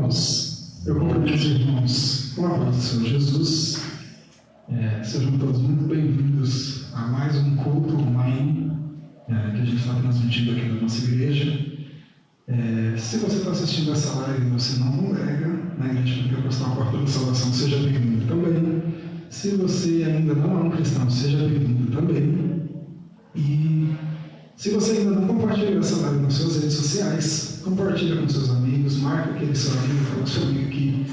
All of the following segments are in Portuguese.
Irmãos, eu cumprimento os irmãos com a paz do Senhor Jesus. Sejam todos muito bem-vindos a mais um culto online que a gente está transmitindo aqui na nossa igreja. Se você está assistindo essa live e você não congrega na Igreja Pentecostal Porta da Salvação, seja bem-vindo também. Se você ainda não é um cristão, seja bem-vindo também. E se você ainda não compartilha essa live nas suas redes sociais, compartilha com seus amigos, marca aquele seu amigo, aquele seu amigo que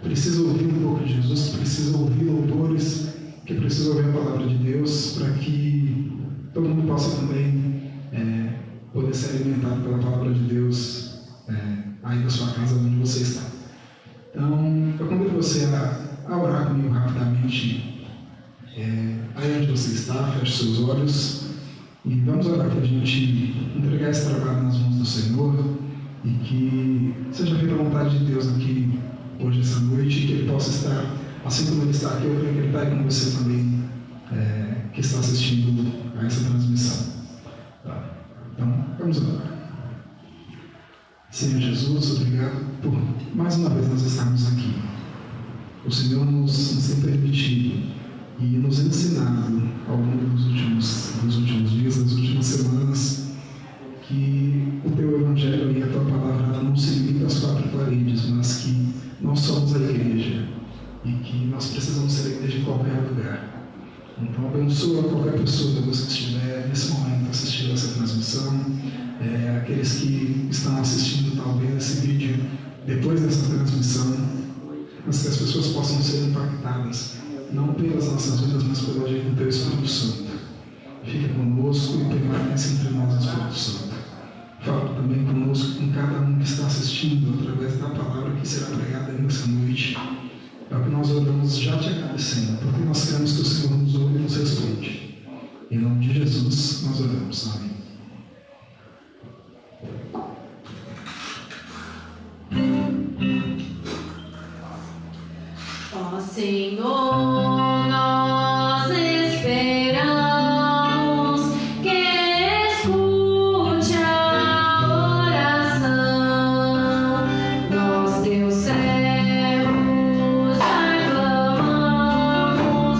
precisa ouvir um pouco de Jesus, que precisa ouvir autores, que precisa ouvir a palavra de Deus, para que todo mundo possa também poder ser alimentado pela palavra de Deus aí da sua casa, onde você está. Então, eu convido você a orar comigo rapidamente aí onde você está, feche seus olhos e vamos orar para a gente entregar esse trabalho nas mãos do Senhor e que seja feita a vontade de Deus aqui hoje, essa noite, e que Ele possa estar, assim como Ele está aqui, eu creio que Ele está aí com você também, que está assistindo a essa transmissão. Tá? Então, vamos orar. Senhor Jesus, obrigado por mais uma vez nós estarmos aqui. O Senhor nos tem permitido e nos ensinado ao longo dos últimos dias, das últimas semanas, que o Teu Evangelho e a Tua Palavra não se limita às quatro paredes, mas que nós somos a igreja e que nós precisamos ser a igreja em qualquer lugar. Então, abençoa qualquer pessoa, Deus, que estiver nesse momento assistindo essa transmissão, aqueles que estão assistindo talvez esse vídeo depois dessa transmissão, mas que as pessoas possam ser impactadas, não pelas nossas vidas, mas pelo agir do Teu Espírito Santo. Fique conosco e permanece entre nós, Espírito Santo. Fala também conosco, com cada um que está assistindo, através da palavra que será pregada nessa noite. É o que nós oramos já te agradecendo, porque nós cremos que o Senhor nos ouve e nos responde. Em nome de Jesus, nós oramos. Amém. Ó Senhor, nós esperamos que escute a oração. Nós, teus servos, aclamamos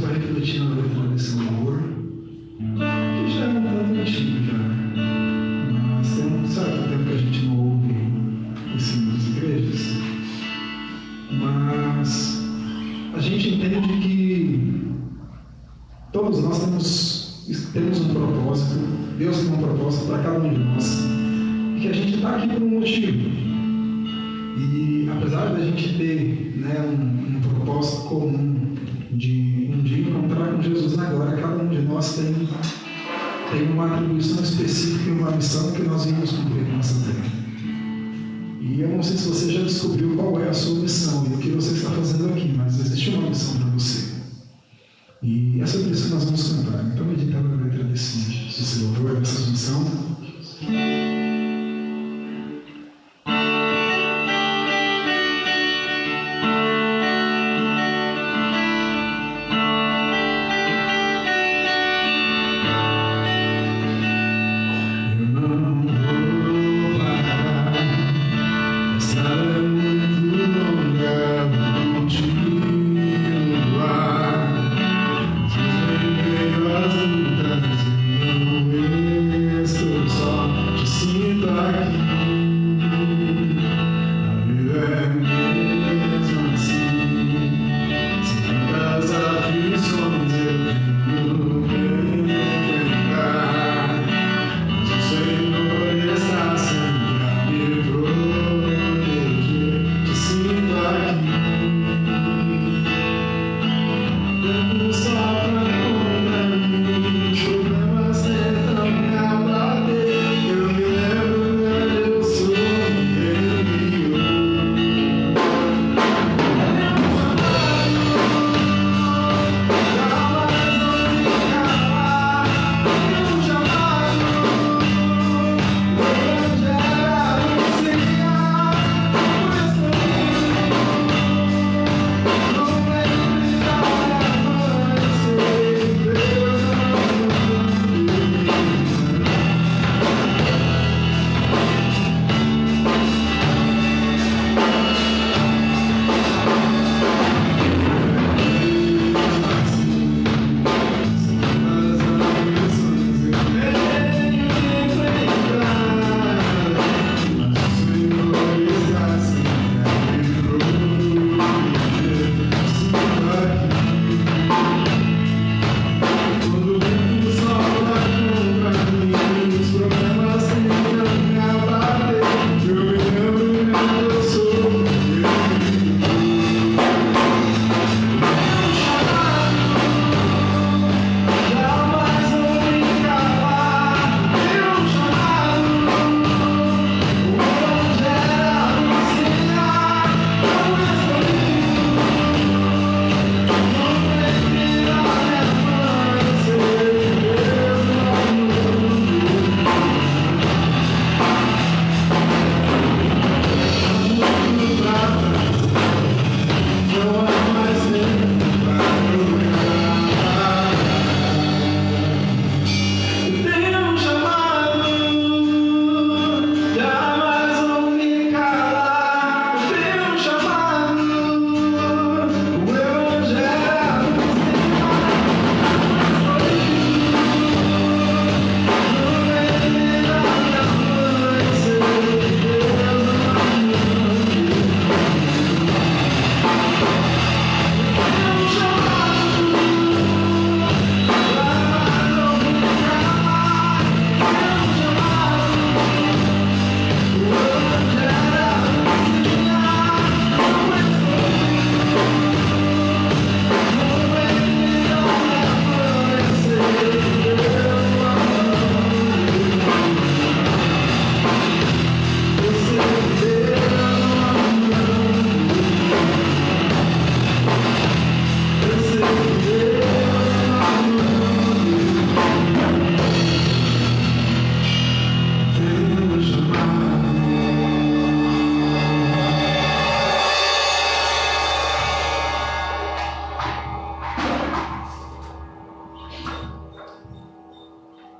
para refletir na letra desse louvor, que já é um tanto antigo já, mas tem um certo tempo que a gente não ouve isso nas igrejas, mas a gente entende que todos nós temos um propósito, Deus tem um propósito para cada um de nós, e que a gente está aqui por um motivo. E apesar da gente ter, né, um propósito comum de um dia encontrar com Jesus na glória, cada um de nós tem uma atribuição específica e uma missão que nós viemos cumprir nessa terra. E eu não sei se você já descobriu qual é a sua missão e o que você está fazendo aqui, mas existe uma missão para você. E essa é por isso que nós vamos cantar. Então, meditando na letra desse louvor, dessa missão.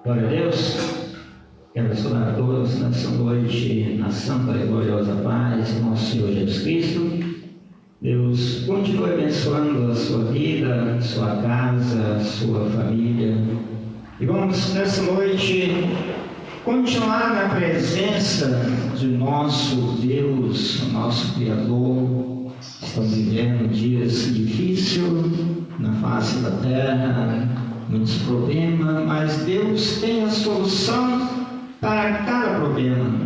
Glória a Deus. Quero saudar a todos nessa noite, na santa e gloriosa paz de nosso Senhor Jesus Cristo. Deus continue abençoando a sua vida, a sua casa, a sua família. E vamos nessa noite continuar na presença de nosso Deus, nosso Criador. Estamos vivendo dias difíceis na face da terra, muitos problemas, mas Deus tem a solução para cada problema.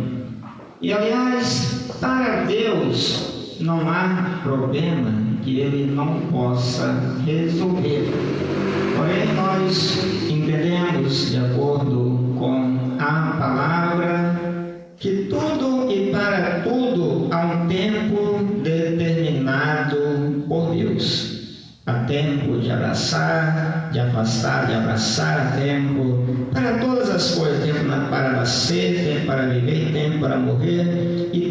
E aliás, para Deus não há problema que Ele não possa resolver. Porém, nós entendemos, de acordo com a palavra, que tudo e para tudo há um tempo determinado por Deus. Há tempo de abraçar, de afastar, de abraçar, há tempo para todas as coisas, tempo para nascer, tempo para viver, tempo para morrer, e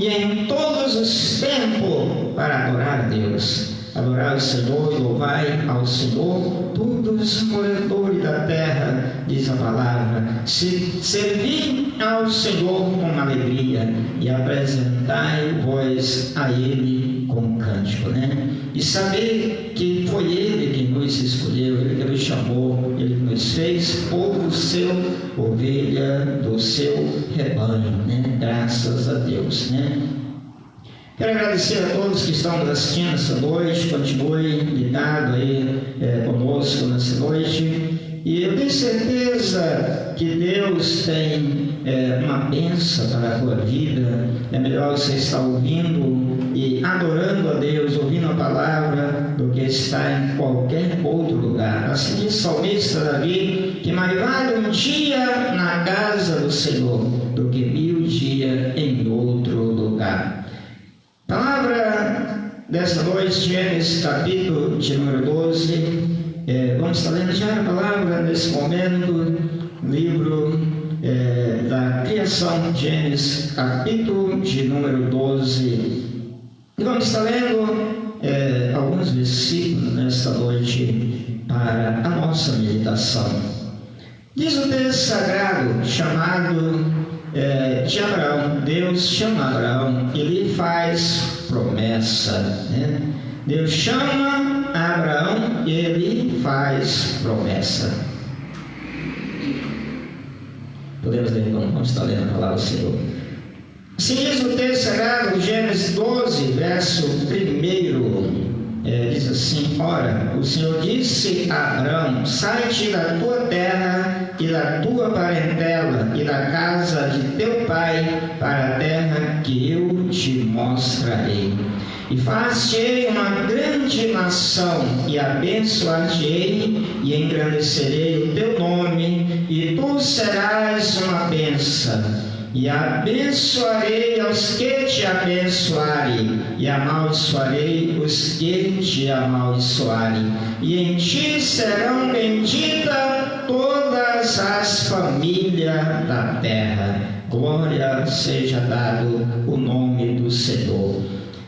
em todos os tempos para adorar a Deus. Adorar o Senhor e louvar ao Senhor, todos os moradores da terra, diz a palavra, servir ao Senhor com alegria e apresentai vós a Ele com cântico, né? E saber que foi Ele que nos escolheu, Ele que nos chamou, Ele que nos fez povo seu, ovelha do seu rebanho, né? Graças a Deus, né? Quero agradecer a todos que estão nos assistindo essa noite, continue ligado aí conosco nessa noite, e eu tenho certeza que Deus tem uma bênção para a tua vida. É melhor você estar ouvindo e adorando a Deus, ouvindo a palavra, do que estar em qualquer outro lugar. Assim diz o salmista Davi, que mais vale um dia na casa do Senhor do que 1000 dias em outro lugar. Palavra desta noite, Gênesis capítulo de número 12. Vamos estar lendo já a palavra nesse momento, livro da criação, Gênesis capítulo de número 12. E vamos estar lendo alguns versículos nesta noite para a nossa meditação. Diz o texto sagrado chamado de Abraão. Deus chama Abraão e lhe faz promessa, né? Deus chama Abraão e ele faz promessa. Podemos ler, vamos estar lendo a palavra do Senhor. Assim diz o texto sagrado, Gênesis 12, verso 1. Diz assim: ora, o Senhor disse a Abraão: sai-te da tua terra e da tua parentela e da casa de teu pai para a terra que eu te mostrarei. E far-te-ei uma grande nação, e abençoar-te-ei, e engrandecerei o teu nome, e tu serás uma bênção. E abençoarei aos que te abençoarem, e amaldiçoarei os que te amaldiçoarem. E em ti serão benditas todas as famílias da terra. Glória seja dado o nome do Senhor.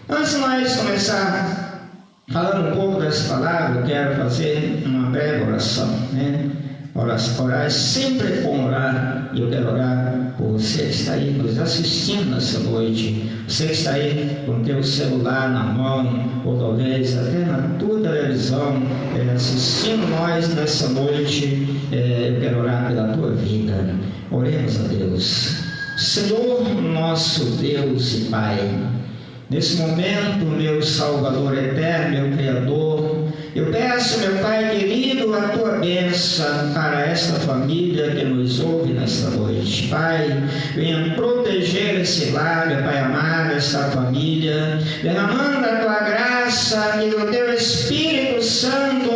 Antes de nós começar falando um pouco dessa palavra, eu quero fazer uma breve oração, né? Orar sempre com orar, e eu quero orar por você que está aí nos assistindo nessa noite, você que está aí com o teu celular na mão, ou talvez até na tua televisão, assistindo nós nessa noite. Eu quero orar pela tua vida. Oremos a Deus. Senhor nosso Deus e Pai, nesse momento, meu Salvador eterno, meu Criador, eu peço, meu Pai querido, a tua bênção para esta família que nos ouve nesta noite. Pai, venha proteger esse lar, meu Pai amado, esta família, derramando a tua graça e o teu Espírito Santo,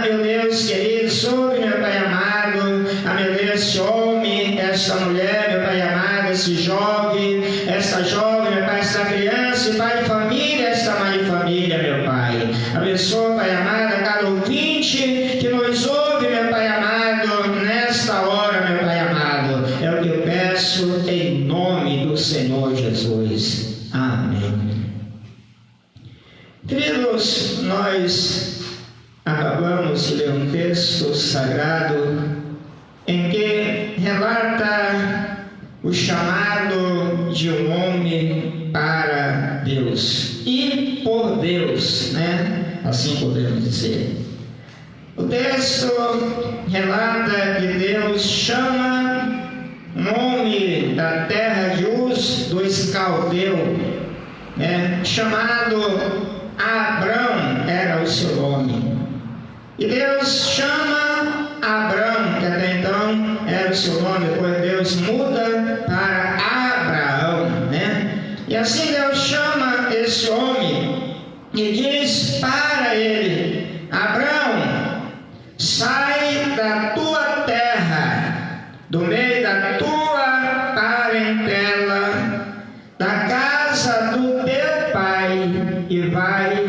meu Deus querido, sobre, meu Pai amado, meu Deus, este homem, esta mulher, meu Pai amado, esse jovem, esta jovem, meu Pai, esta criança, Pai de família, esta mãe de família, meu Pai. Abençoa, Pai amado, a cada ouvinte que nos ouve, meu Pai amado, nesta hora, meu Pai amado. É o que eu peço em nome do Senhor Jesus. Amém. Queridos, nós acabamos de ler um texto sagrado em que relata o chamado de um homem para Deus. E Deus, né? Assim podemos dizer. O texto relata que Deus chama um homem da terra de Uz dos Caldeus, né? Chamado Abrão, era o seu nome. E Deus chama Abrão, que até então era o seu nome, depois Deus muda para Abraão, né? E assim Deus chama esse homem e diz para ele: Abrão, sai da tua terra, do meio da tua parentela, da casa do teu pai, e vai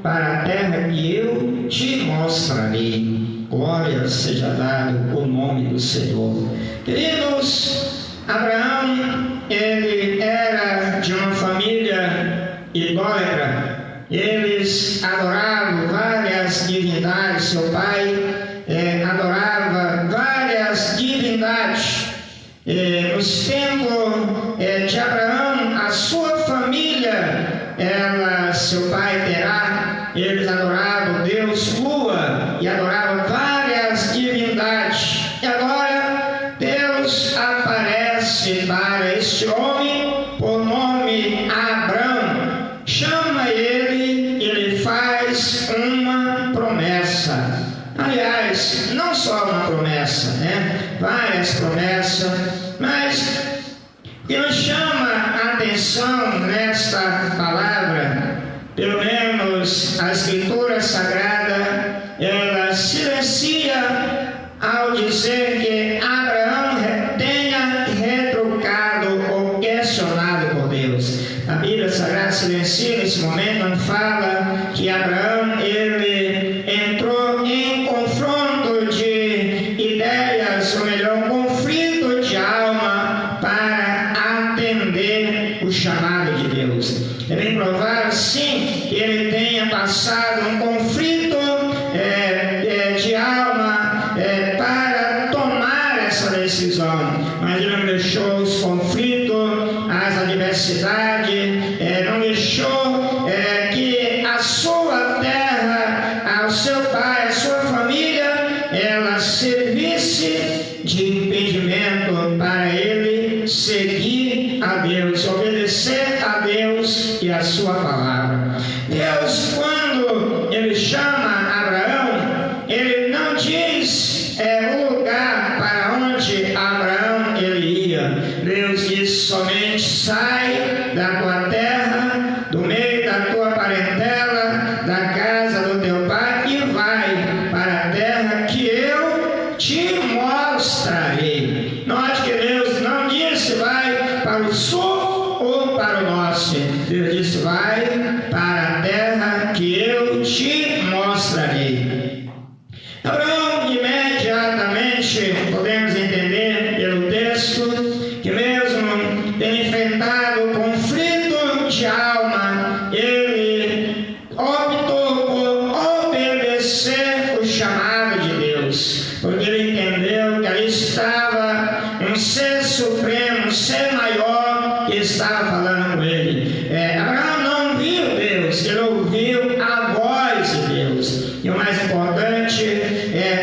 para a terra que eu te mostrarei. Glória seja dado o nome do Senhor. Queridos, Abraão, ele era de uma família idólatra. Eles adoravam várias divindades. Seu pai adorava várias divindades. Nos tempos de Abraão, a sua família, seu pai Terá, eles adoravam Deus Lua e adoravam várias divindades. E agora Deus aparece para este homem por nome Abrão, chama ele e lhe faz uma promessa. Aliás, não só uma promessa, né? Várias promessas, mas o que nos chama a atenção nesta palavra, pelo menos a Escritura Sagrada, ela silencia ao dizer que Abraão tenha retrucado ou questionado por Deus. A Bíblia Sagrada silencia nesse momento, não fala que Abraão ele entrou em confronto de ideias, ou melhor, conflito de alma para atender o chamado de Deus. É bem provável, sim, que ele tenha passado um conflito de alma para tomar essa decisão, mas ele não deixou os conflitos, as adversidades, não deixou que a sua terra, ao seu pai, a sua família, ela servisse de impedimento para ele seguir a Deus, obedecer a Deus e a sua palavra. Deus, quando ele chama Abraão, ele não diz o lugar para onde Abraão ele ia. Deus diz somente: sai da tua terra, do meio da tua parentela, da casa do teu pai, e vai para a terra que eu te mostrarei. Note que Deus não disse vai para o sul ou para o norte. Deus disse vai para a terra que eu te mostrarei. Abraão, imediatamente, podemos entender pelo texto que mesmo tendo enfrentado conflito de alma, ele optou por obedecer o chamado de Deus, porque ele entendeu que ali estava um ser supremo, um ser maior que estava falando com ele. Abraão não viu Deus, ele ouviu a voz de Deus. E o mais importante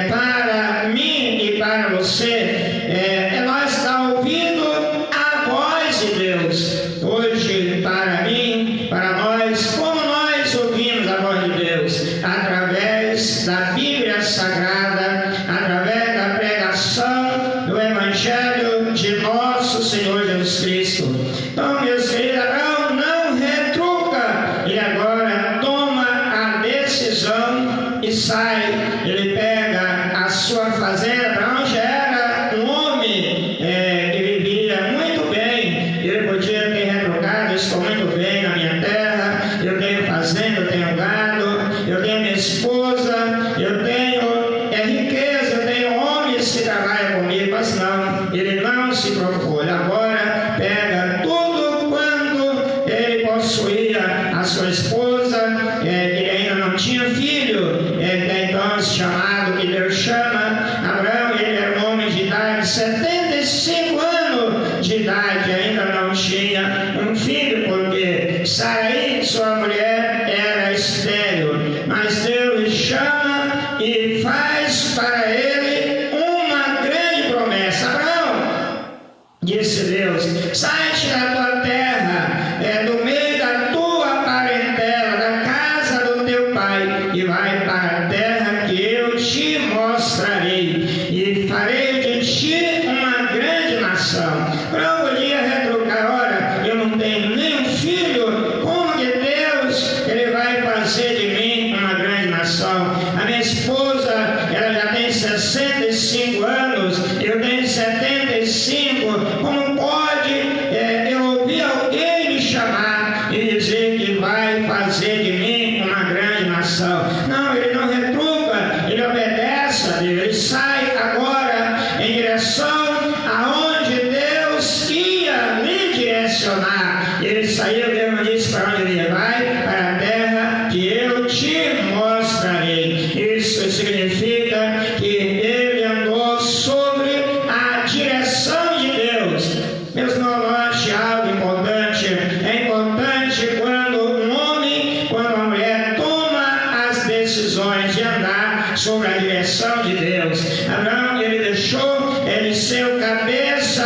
para mim e para você é nós estar ouvindo a voz de Deus. Hoje, para mim, para nós, como nós ouvimos a voz de Deus? Através da Bíblia Sagrada, através da pregação do Evangelho de nosso Senhor Jesus Cristo. Então, meus queridos, Abraão não retruca, ele agora toma a decisão e sai. Ele pega a sua fazenda. Abraão já era um homem que vivia muito bem. Ele podia ter retrucado: estou muito bem na minha terra, eu tenho fazenda, eu tenho gado, eu tenho minha esposa, eu tenho riqueza, eu tenho homens que trabalham comigo. Mas não, ele não se preocupou. Ele agora pega tudo quanto ele possuía, a sua esposa, que ainda não tinha filho, então chamado que Deus chama Abraão. Ele era um homem de idade, 75 anos de idade, ainda não tinha um filho, porque Sarai, sua mulher, era estéril. disse Deus, sai-te da tua terra, do meio da tua parentela, da casa do teu pai, e vai para a terra que eu te mostrarei, e farei de ti uma grande nação. Para eu podia retrucar, ora, eu não tenho nem um filho, como que Deus ele vai fazer de mim uma grande nação? A minha esposa, ela já tem 65 anos, eu tenho 75, como pode eu ouvir alguém me chamar e dizer que vai fazer de mim uma grande nação? Não, ele não retruca, ele obedece a Deus, ele sai agora em direção aonde Deus ia lhe direcionar. Ele saiu, Deus não disse para onde ele vai, para a terra que eu te mostrarei. Isso significa que ele andou sobre a direção de Deus. Meus irmãos, note algo importante. É importante quando um homem, quando uma mulher toma as decisões de andar sobre a direção de Deus. Abraão, ele deixou de ser o cabeça,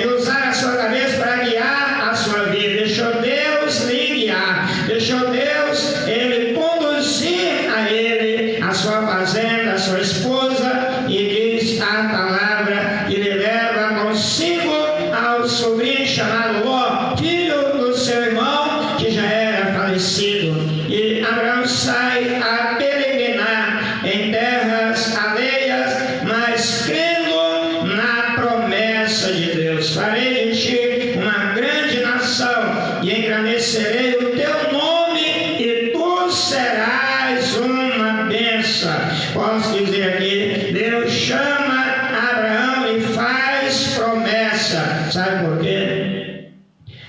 de usar a sua cabeça para guiar a sua vida. Deixou Deus lhe guiar. Deixou Deus ele conduzir a ele, a sua fazenda, a sua esposa, e diz a palavra que ele leva consigo ao sobrinho chamado Ló, filho do seu irmão que já era falecido. E Abraão sai a peregrinar em terras alheias, mas crendo na promessa de Deus. Farei de ti uma grande nação e engrandecerei o teu nome, e tu serás uma bênção. Posso dizer aqui, Deus chama Abraão e faz promessa. Sabe por quê?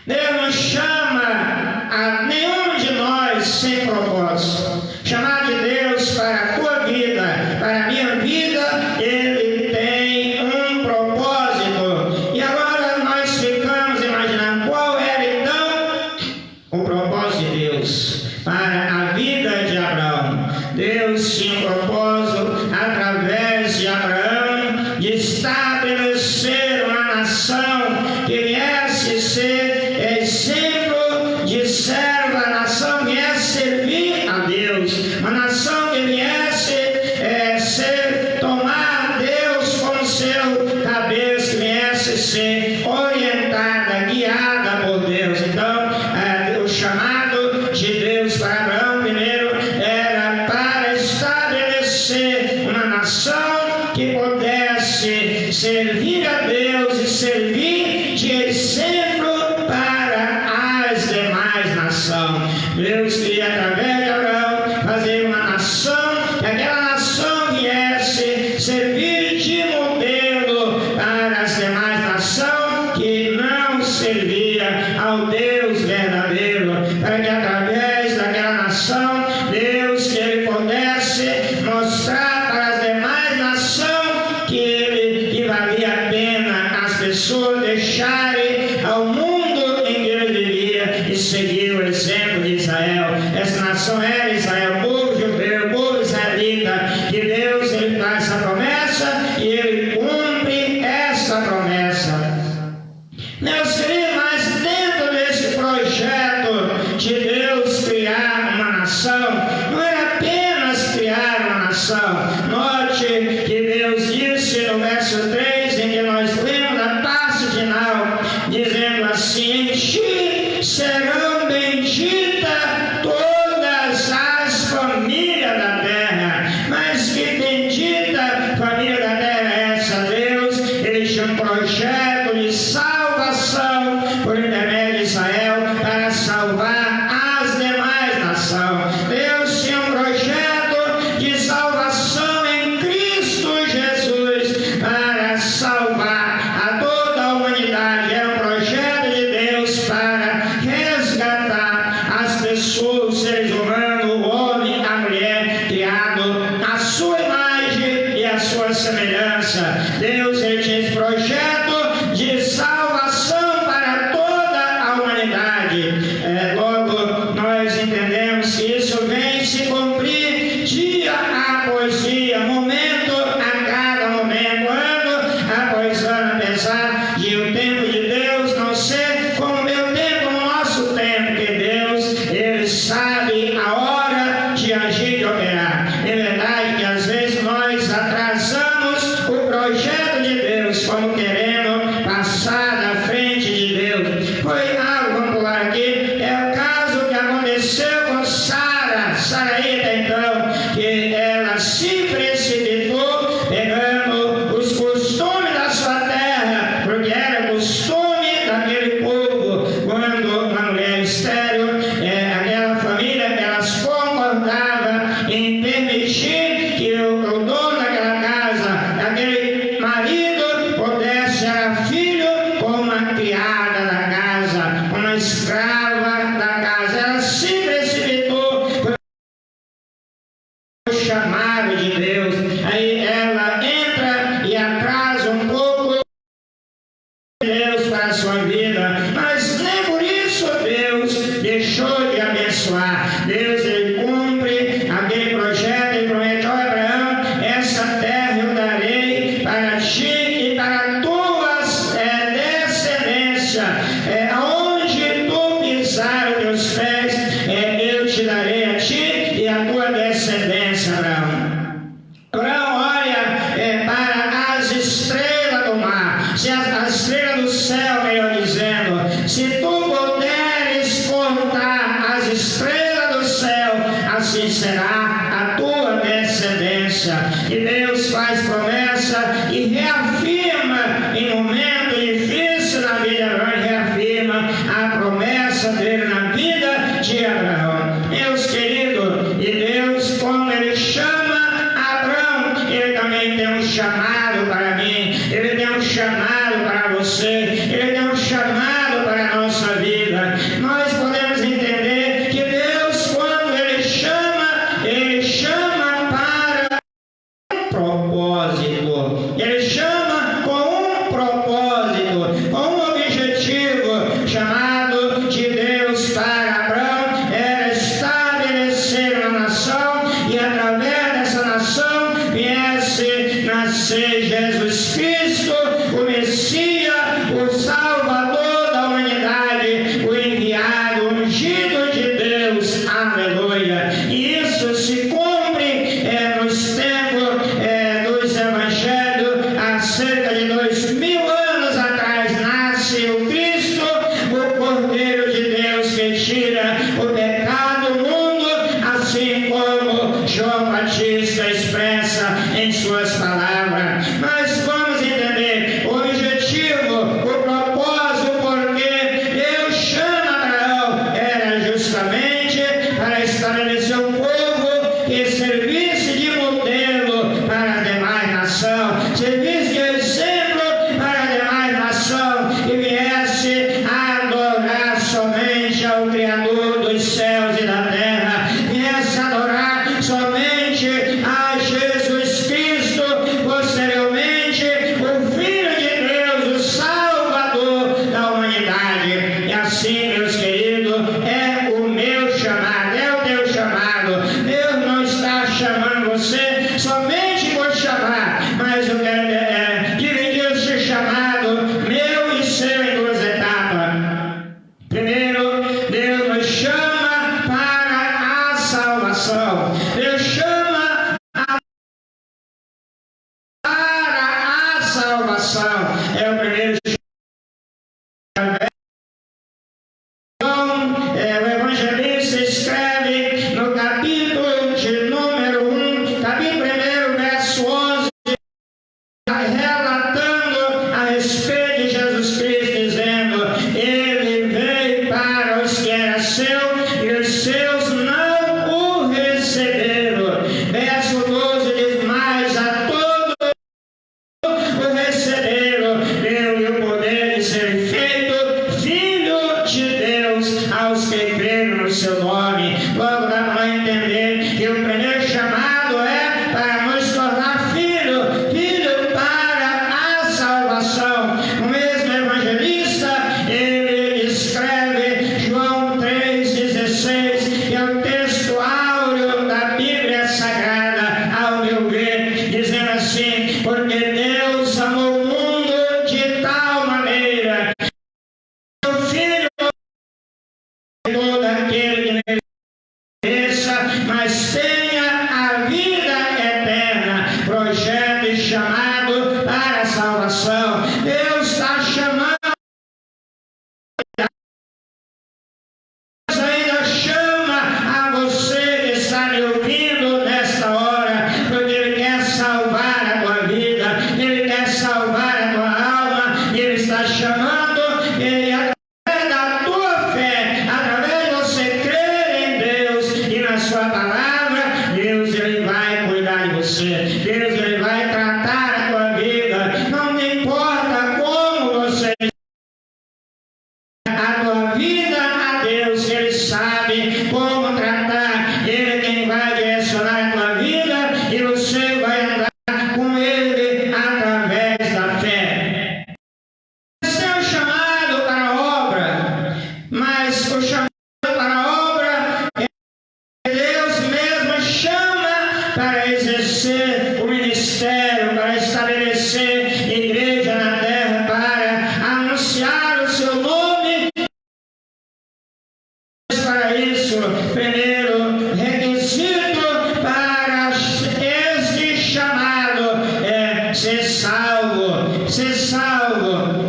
Deus não chama a nenhum de nós sem propósito. Chamar de Deus para a tua vida, para a minha vida, ele tem um propósito. E agora nós ficamos imaginando qual era então o propósito de Deus para a vida de Abraão. Deus tinha um propósito através de Abraão de estabelecer uma nação que viesse ser exemplo de servo, a nação viesse servir a Deus, uma nação que viesse tomar Deus como seu cabeça, que viesse ser orientada, guiada por Deus. Então, o chamado de Deus para Abraão primeiro era para estabelecer uma nação que pudesse servir a Deus e servir de exemplo para as demais nações. Deus queria, através de Abraão, fazer uma nação, que aquela nação viesse servir de modelo para as demais nações que não servia ao Deus verdadeiro, para que através daquela nação, Deus que ele pudesse mostrar para as demais nações que valia a pena as pessoas deixarem ao mundo em que ele vivia e seguir o exemplo de Israel. Essa nação era Israel, o povo judeu, o povo israelita, que Deus ele faz essa promessa e ele cumpre essa promessa. Meus queridos, mas dentro desse projeto de Deus criar uma nação, não era apenas criar uma nação. Note que Deus disse no verso 3, em que nós lemos a parte final, dizendo assim: em ti serão benditas todas as famílias da terra. Mas que bendita família da terra é essa? Deus, ele tinha um projeto de salvação por intermédio de Israel para salvar as demais nações. Deus tinha um projeto de salvação em Cristo Jesus para salvar a toda a humanidade. Era um projeto de Deus para resgatar as pessoas, os seres humanos, o homem, a mulher, criado à sua imagem e à sua semelhança. Deus ele tinha esse projeto de salvação para toda a humanidade. Logo, nós entendemos que isso vem se cumprir dia após dia, momento a cada momento, ano após ano, apesar de o tempo a sua vida, mas nem por isso Deus deixou de abençoar. Deus, ele cumpre aquele projeto e prometeu a Abraão: essa terra eu darei para ti e para a tua descendência, aonde tu pisar os teus pés, eu te darei a ti e a tua descendência, Abraão. Abraão olha para as estrelas do mar, se as estrelas do céu, melhor dizendo, se tu puderes contar as estrelas do céu, assim será a tua descendência. E Deus faz promessa e reafirma em momento difícil na vida de Abraão, reafirma a promessa dele na vida de Abraão. Meus queridos, e Deus, quando ele chama Abraão, ele também tem um chamado para mim, ele tem um chamado para você, ele tem um chamado para a nossa vida. Nós podemos entender que Deus, quando ele chama para um propósito, ele chama com um propósito, com um objetivo. Chamado de Deus para Abraão era estabelecer uma nação, e através dessa nação viesse nascer Jesus Cristo, o Messias, o Salvador da humanidade, o enviado, o ungido de Deus. Aleluia! E isso se cumpre nos tempos dos evangelhos. Há cerca de 2000 anos atrás nasce o Cristo, o Cordeiro de Deus, que tira o pecado do mundo, assim como João Batista expressa em suas palavras. Mas vamos entender o objetivo, o propósito, porque Deus chama Abraão, era justamente para estabelecer um povo que servisse de modelo para as demais nações, servisse de exemplo para as demais nações, e viesse a adorar somente ao Criador dos céus e da terra, viesse a adorar somente a Jesus Cristo, posteriormente o Filho de Deus, o Salvador da humanidade. E assim, meus queridos, é o meu chamado, é o teu chamado. Deus não está chamando você somente por chamar, mas eu quero dividir esse chamado meu e seu em duas etapas. Primeiro, Deus nos chama para a salvação. Deus chama para a salvação. É o primeiro chamado. Então, o evangelista escreve no capítulo de número 1, capítulo 1, verso 11, relatando a respeito de Jesus Cristo, dizendo: ele veio para os que eram seus, e os seus não o receberam. Verso 12 diz: mas a todos o receberam, deu-lhe o poder de ser feito filho de Deus aos que creram no seu nome. Logo dá para entender que o primeiro chamado é para nos tornar filho para a salvação.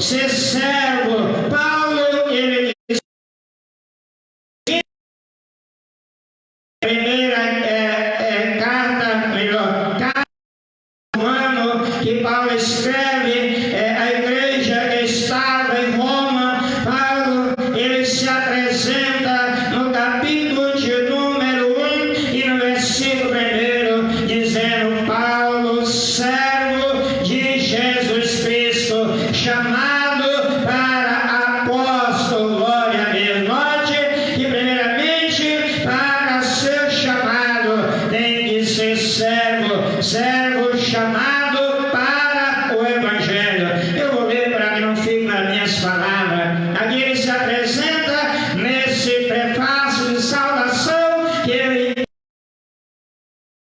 ser servo. Paulo, ele diz, primeira carta, melhor, carta romano que Paulo escreve, a igreja que estava em Roma. Paulo, ele se apresenta no capítulo de número 1 e no versículo 1, dizendo: Paulo, servo de Jesus Cristo, chamado para apóstolo. Glória a Deus. Note que primeiramente, para ser chamado, tem que ser servo, servo chamado para o Evangelho. Eu vou ler para que não fique nas minhas palavras. Aqui ele se apresenta nesse prefácio de saudação que ele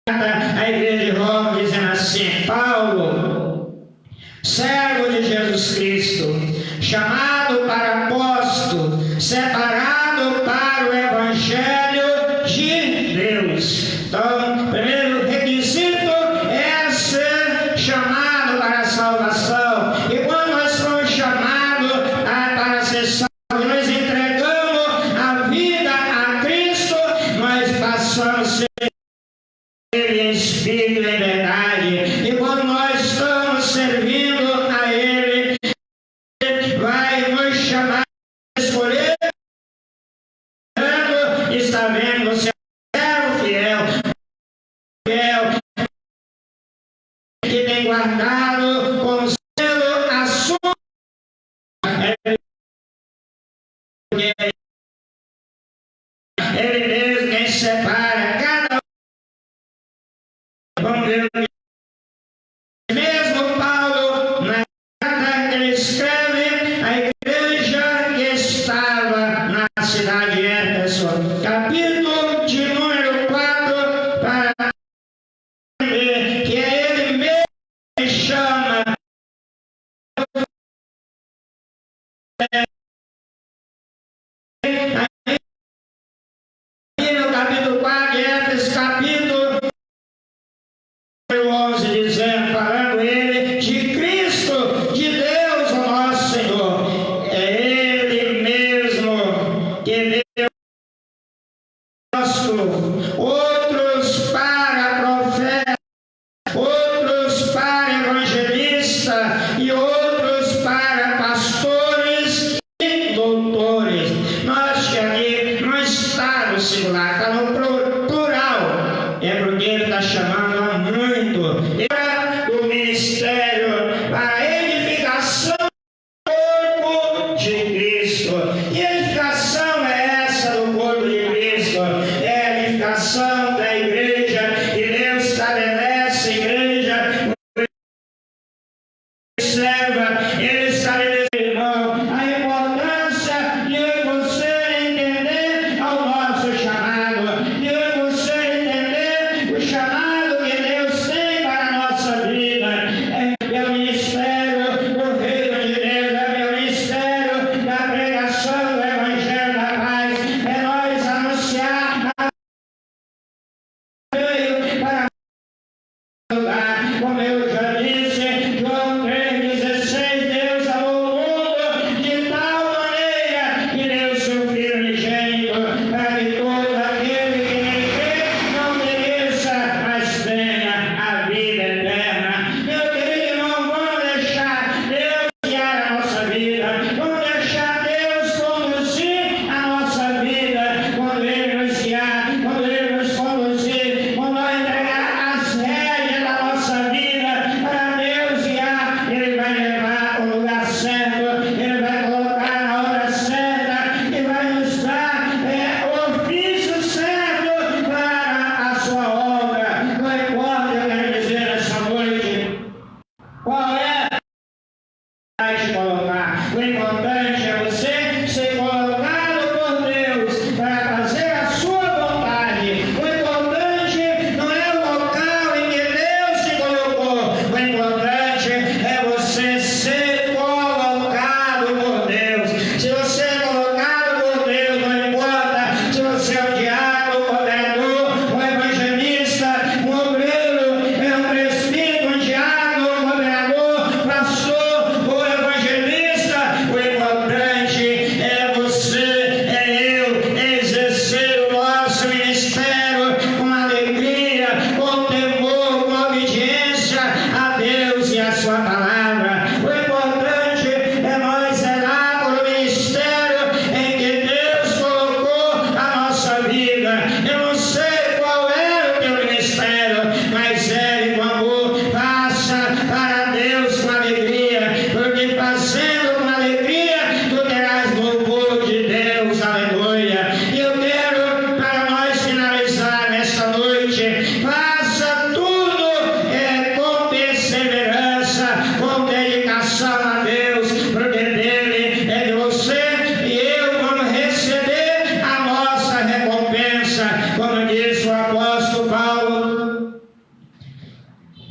a igreja de Roma, dizendo assim: Paulo, servo de Jesus Cristo, chamado para apóstolo, separado para o Evangelho de Deus. Então, o primeiro requisito é ser chamado para a salvação. E quando nós somos chamados para ser salvos, nós entregamos a vida a Cristo, nós passamos a ser Ele em espírito e em verdade. E quando nós estamos servindo a Ele, Ele vai nos chamar, escolher, está vendo, você é servo fiel, que tem guardado com selo a sua. Ele mesmo quem separa cada um. Vamos ver mesmo Paulo, na carta que ele escreve à igreja que estava na cidade de Éfeso, capítulo de número 4, para ver que é ele mesmo que chama. Aqui no capítulo 4 de Éfeso, capítulo 11, dizendo, falando ele de Cristo, de Deus, o nosso Senhor. É Ele mesmo que deu outros para profetas, outros para evangelistas e outros para pastores e doutores. Nós que aqui não está no singular, está no plural. É porque ele está chamando a muito. O ministério para a edificação do corpo de Cristo. Que edificação é essa do corpo de Cristo? É a edificação da igreja que Deus estabelece, igreja serva, ele estabelece, irmão, a importância de você entender ao nosso chamado, de você entender o chamado que Deus tem para a nossa vida. É o ministério do reino de Deus, é o ministério da pregação do Evangelho da paz, é nós anunciar a veio para lugar, como eu já disse, João 3,16, Deus amou o mundo de tal maneira que deu seu Filho unigênito, para que todo aquele que nele crê não pereça, mas tenha a vida eterna. Meu querido irmão, vamos deixar Deus guiar a nossa vida, vamos deixar Deus conduzir a nossa vida, quando Ele nos guiar, quando Ele nos conduzir, quando nós entregar as rédeas da nossa vida para Deus guiar, Ele vai levar o lugar certo, Ele vai colocar na hora certa, Ele vai nos dar o ofício certo para a sua obra. Não importa, eu quero dizer nessa noite, qual é a te colocar. O importante é você ser colocado por Deus para fazer a sua vontade. O importante não é o local em que Deus te colocou. O importante é você ser colocado por Deus. Se você é colocado por Deus, não importa se você é um diácono, um governador, um evangelista, um obreiro, um presbítero, um diácono, um governador, pastor ou evangelista. fazendo com alegria, tu terás louvor de Deus, aleluia. E eu quero, para nós finalizar nesta noite, faça tudo com perseverança, com dedicação a Deus, porque dele é de você e eu vamos receber a nossa recompensa, como diz o apóstolo Paulo.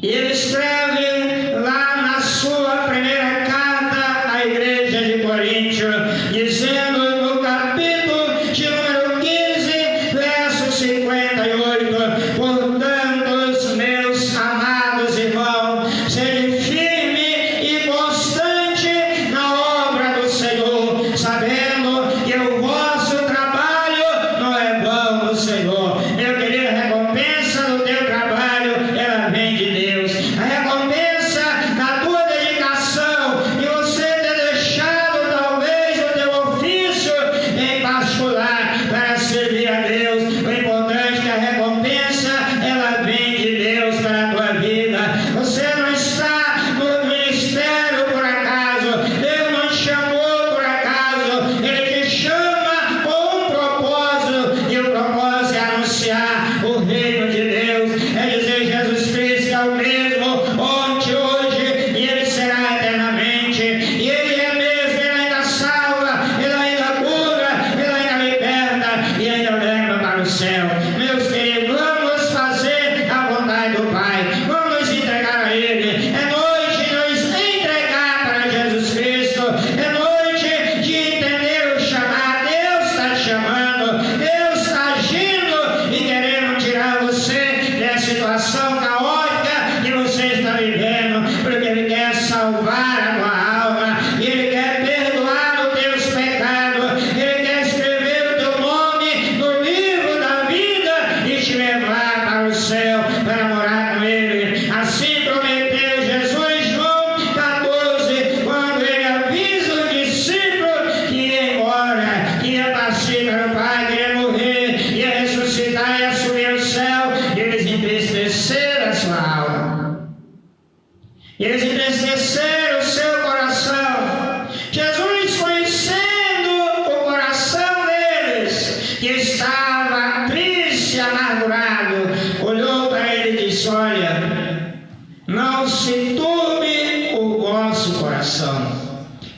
Ele escreve lá na sua primeira carta à igreja de Coríntio, dizendo no capítulo de número 15, verso 58, portanto, meus amados irmãos, sede firme e constante na obra do Senhor, sabendo que o vosso trabalho não é vão no Senhor. Meu querido, a recompensa do teu trabalho, ela vem de Deus. A recompensa da tua dedicação, e você ter deixado talvez o teu ofício em particular para servir a Deus. O importante é que a recompensa, ela vem de Deus para a tua vida. Você não está no ministério por acaso, Deus não te chamou por acaso, Ele te chama com um propósito, e o propósito é anunciar o reino de Deus, é dizer Jesus Cristo é o mesmo ontem, hoje, e Ele será eternamente, e Ele é mesmo, Ele ainda salva, Ele ainda cura, Ele ainda liberta, e ainda leva para o céu. Meus queridos, vamos fazer a vontade do Pai, vamos nos entregar a Ele. É noite de nos entregar para Jesus Cristo, é noite de entender o chamado. Deus está te chamando, Deus está agindo e querendo tirar você dessa situação caótica que você está vivendo, porque Ele quer salvar a tua alma, Ele quer perdoar os teus pecados, Ele quer escrever o teu nome no livro da vida e te levar para o céu, para morar com Ele. Assim prometeu Jesus, João 14, quando Ele avisa o discípulo que ia embora, que ia partir para o Pai, que ia morrer, ia ressuscitar e assumir o céu. Eles entristeceram a sua alma, eles entristeceram o seu coração. Jesus, conhecendo o coração deles, que estava triste e amargurado, olhou para ele e disse: olha, não se turbe o vosso coração.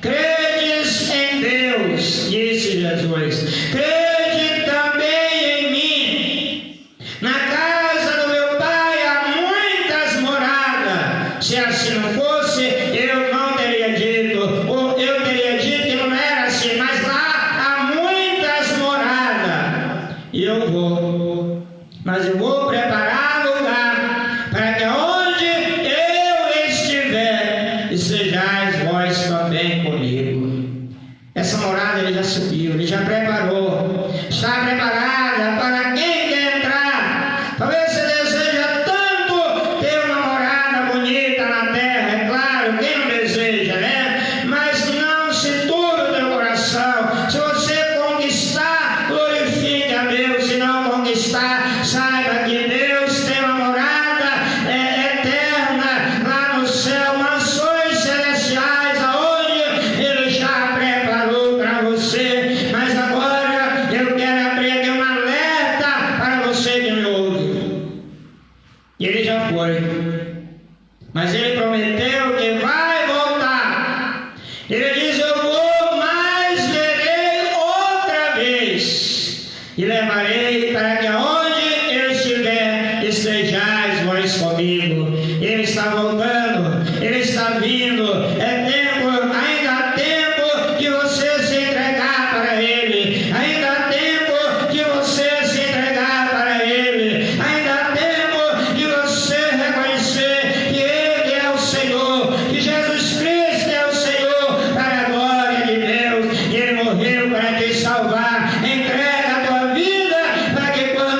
Credes em Deus, disse Jesus, crede também em mim. Na casa do meu Pai há muitas moradas. Se assim não fosse, eu não teria dito, ou eu teria dito que não era assim, mas lá há muitas moradas. E eu vou, mas eu vou preparar lugar para que onde eu estiver, estejais vós também comigo. Essa morada Ele já subiu, Ele já preparou, está preparada para quem quer entrar. Talvez você deseja tanto ter uma morada bonita na terra, é claro, quem não deseja, né? Mas não se turbe o teu coração. Se você conquistar, glorifique a Deus. Se não conquistar, saiba que Deus tem uma morada eterna lá no céu, mansões celestiais, aonde Ele já preparou para você. Mas agora eu quero abrir aqui um alerta para você que me ouve. Ele já foi, mas Ele prometeu que vai voltar. Ele diz: eu vou, mas verei outra vez, e levarei para que aonde eu estiver, estejais vós comigo. Ele está voltando, Ele está vindo. É tempo, ainda há tempo de você se entregar para Ele. Ainda há tempo de você se entregar para Ele. Ainda há tempo de você reconhecer que Ele é o Senhor, que Jesus Cristo é o Senhor, para a glória de Deus. E Ele morreu para te salvar. Entrega a tua vida para que quando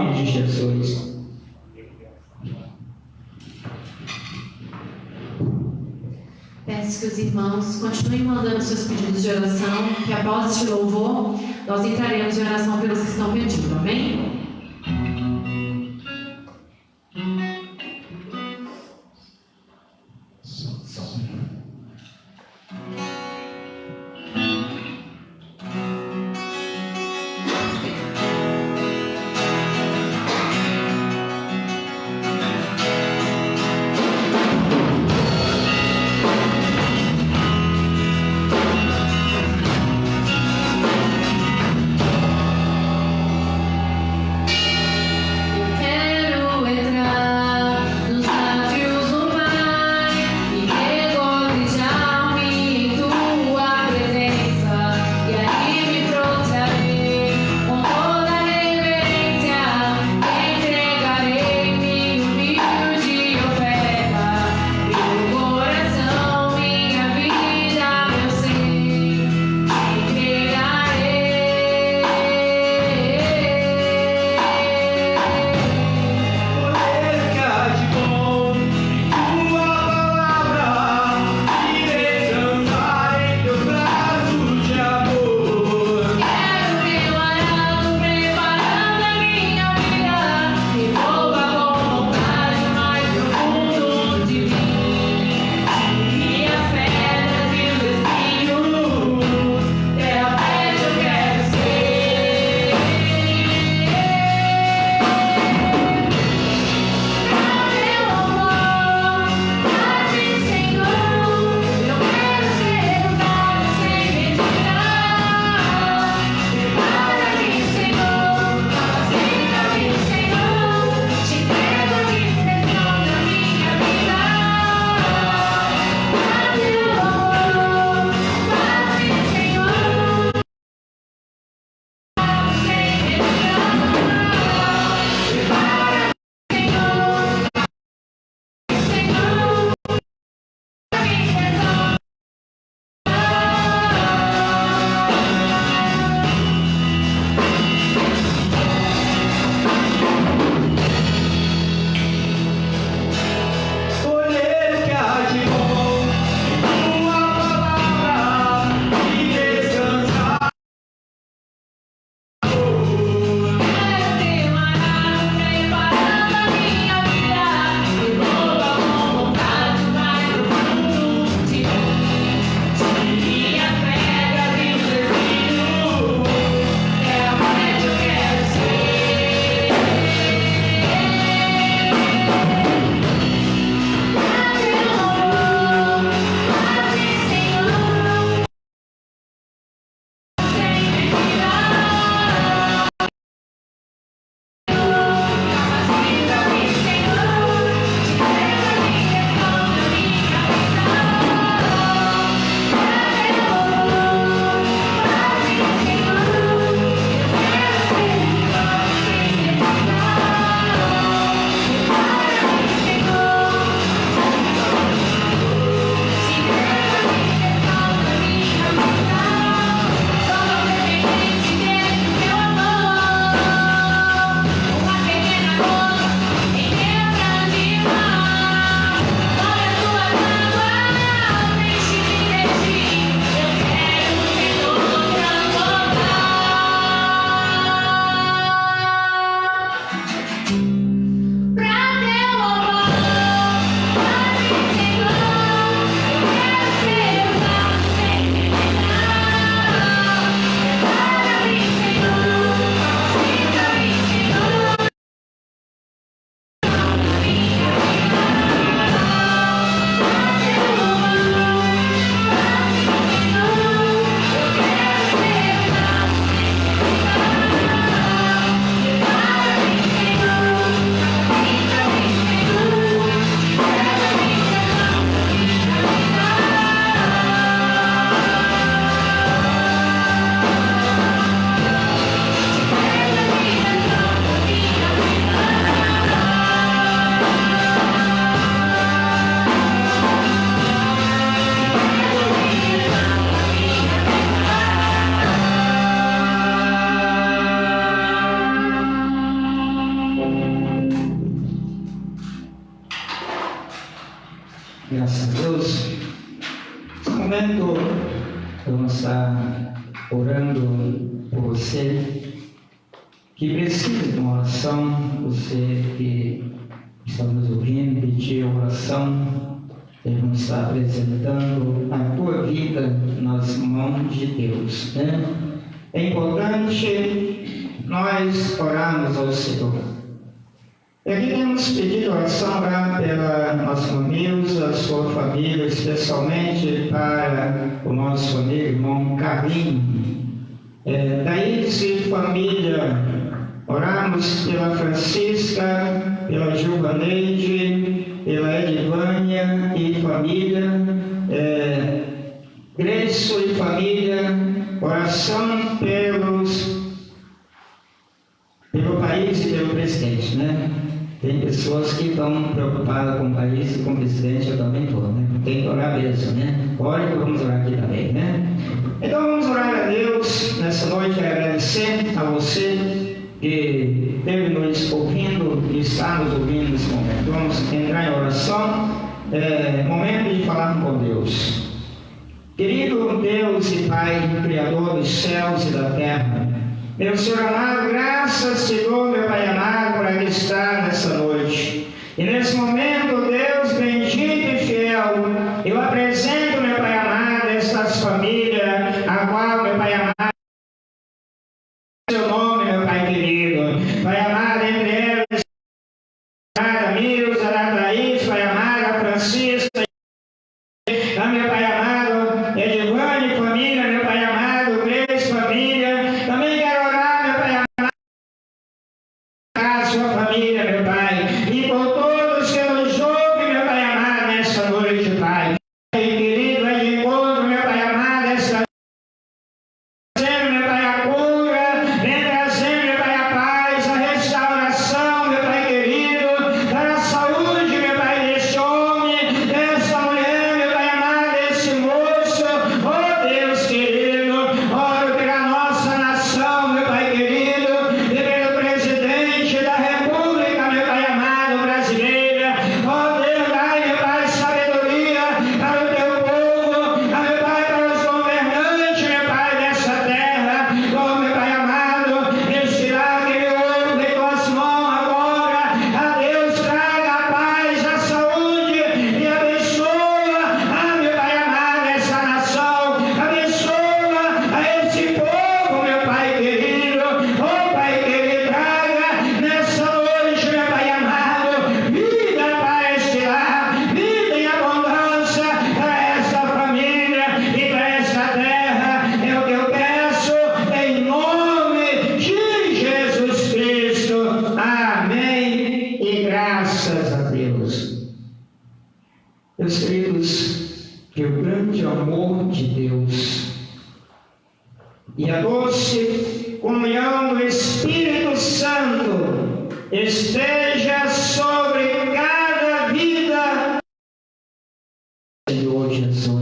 nome de Jesus. Peço que os irmãos continuem mandando seus pedidos de oração, que após este louvor, nós entraremos em oração pelos que estão pedindo, amém? Graças a Deus. Nesse momento, eu vou estar orando por você que precisa de uma oração, você que está nos ouvindo, pedir oração. Eles vão estar apresentando a tua vida nas mãos de Deus, né? É importante nós orarmos ao Senhor. E aqui temos pedido oração pela nossa Milza, a sua família, especialmente para o nosso amigo irmão Carlinhos. Daí de família, oramos pela Francisca, pela Gilvaneide, pela Edivânia e família, Gleison e família, oração pelo país e pelo presidente, né? Tem pessoas que estão preocupadas com o país e com o presidente, eu também estou, né? Tem que orar mesmo, né? Ore que vamos orar aqui também, né? Então vamos orar a Deus nessa noite, agradecer a você que esteve nos ouvindo e está nos ouvindo nesse momento. Vamos entrar em oração, momento de falar com Deus. Querido Deus e Pai, Criador dos céus e da terra, meu Senhor amado, graças, Senhor, meu Pai amado, por aqui estar nessa noite. E nesse momento, Deus bendito e fiel, eu apresento, meu Pai amado, estas famílias, a qual, meu Pai amado, seu nome, meu Pai querido. Pai amado, entre elas, a Milza, a Thaís, Pai amado, a Francisca, a meu Pai amado, Edivane, família, meu Pai amado, Gleison, família, também quero orar, meu Pai amado, a sua família, meu Pai, e por todos que nos ouvem, meu Pai amado, nessa noite, Pai. Querido, vai de encontro, meu Pai amado, essa trazendo, meu Pai, a cura, vem trazendo, meu Pai, a paz, a restauração, meu Pai querido, para a saúde, meu Pai, desse homem, dessa mulher, meu Pai amado, desse moço, oh Deus querido, oro pela nossa nação, meu Pai querido, e pelo presidente da República, meu Pai amado, brasileira, oh Deus, dai, meu Pai, sabedoria para o teu povo, meu Pai, para os governantes, meu Pai, dessa terra, oh meu Pai amado, esse lar que eu ouvo em tuas mãos agora, a Deus traga a paz, a saúde e abençoa, meu Pai amado, essa nação, abençoa a esse povo, meu Pai querido, oh Pai querido, traga nessa noite, meu Pai amado, vida para este lar, vida em abundância para essa família e para essa terra, é o que eu peço em nome de Jesus Cristo, amém e graças a Deus. Meus queridos, que o grande amor de Deus e a doce comunhão do Espírito Santo esteja sobre cada vida, Senhor Jesus.